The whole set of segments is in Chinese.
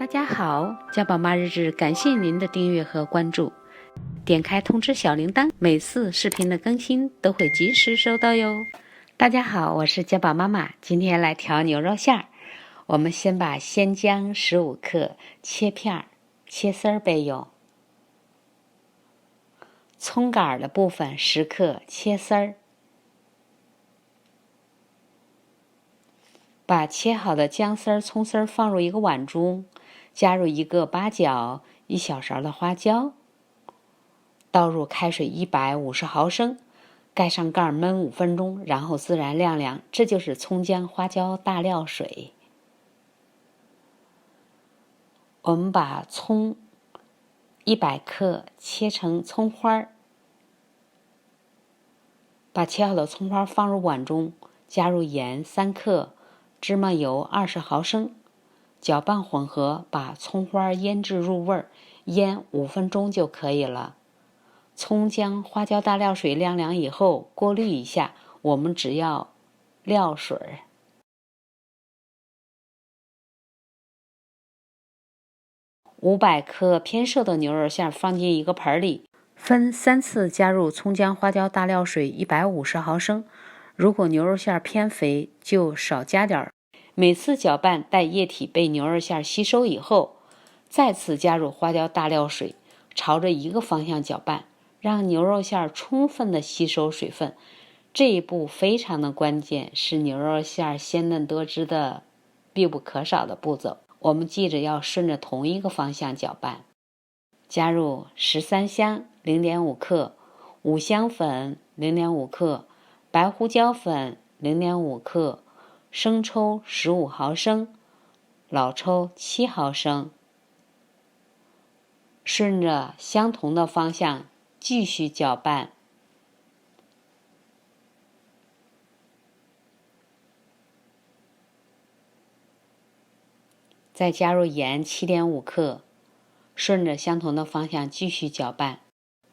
家好，家宝妈日志感谢您的订阅和关注，点开通知小铃铛，每次视频的更新都会及时收到哟。大家好，我是家宝妈妈，今天来调牛肉馅儿。我们先把鲜姜15克切片切丝儿备用，葱杆的部分10克切丝儿。把切好的姜丝儿、葱丝儿放入一个碗中，加入一个八角、1小勺的花椒，倒入开水150毫升，盖上盖焖5分钟，然后自然晾凉。这就是葱姜花椒大料水。我们把葱100克切成葱花，把切好的葱花放入碗中，加入盐3克。芝麻油20毫升，搅拌混合，把葱花腌制入味儿，腌5分钟就可以了。葱姜花椒大料水晾凉以后，过滤一下，我们只要料水。500克偏瘦的牛肉馅放进一个盆里，分3次加入葱姜花椒大料水150毫升。如果牛肉馅偏肥，就少加点。每次搅拌待液体被牛肉馅吸收以后，再次加入花椒大料水，朝着一个方向搅拌，让牛肉馅充分的吸收水分。这一步非常的关键，是牛肉馅鲜嫩多汁的必不可少的步骤。我们记着要顺着同一个方向搅拌。加入13香0.5克，五香粉0.5克，白胡椒粉0.5克，生抽15毫升，老抽7毫升。顺着相同的方向继续搅拌。再加入盐7.5克，顺着相同的方向继续搅拌。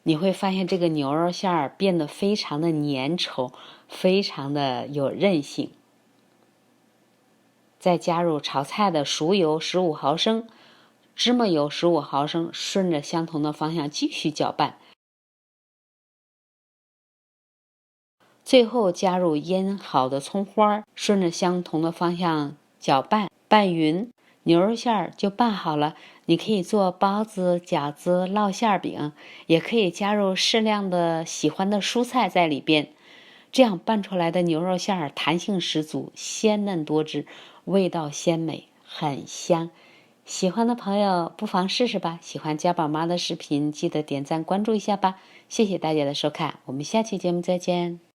你会发现这个牛肉馅变得非常的粘稠，非常的有韧性。再加入炒菜的熟油15毫升，芝麻油15毫升，顺着相同的方向继续搅拌。最后加入腌好的葱花，顺着相同的方向搅拌，拌匀，牛肉馅就拌好了。你可以做包子、饺子、烙馅饼，也可以加入适量的喜欢的蔬菜在里边。这样拌出来的牛肉馅弹性十足，鲜嫩多汁，味道鲜美，很香。喜欢的朋友不妨试试吧。喜欢家宝妈的视频，记得点赞关注一下吧。谢谢大家的收看，我们下期节目再见。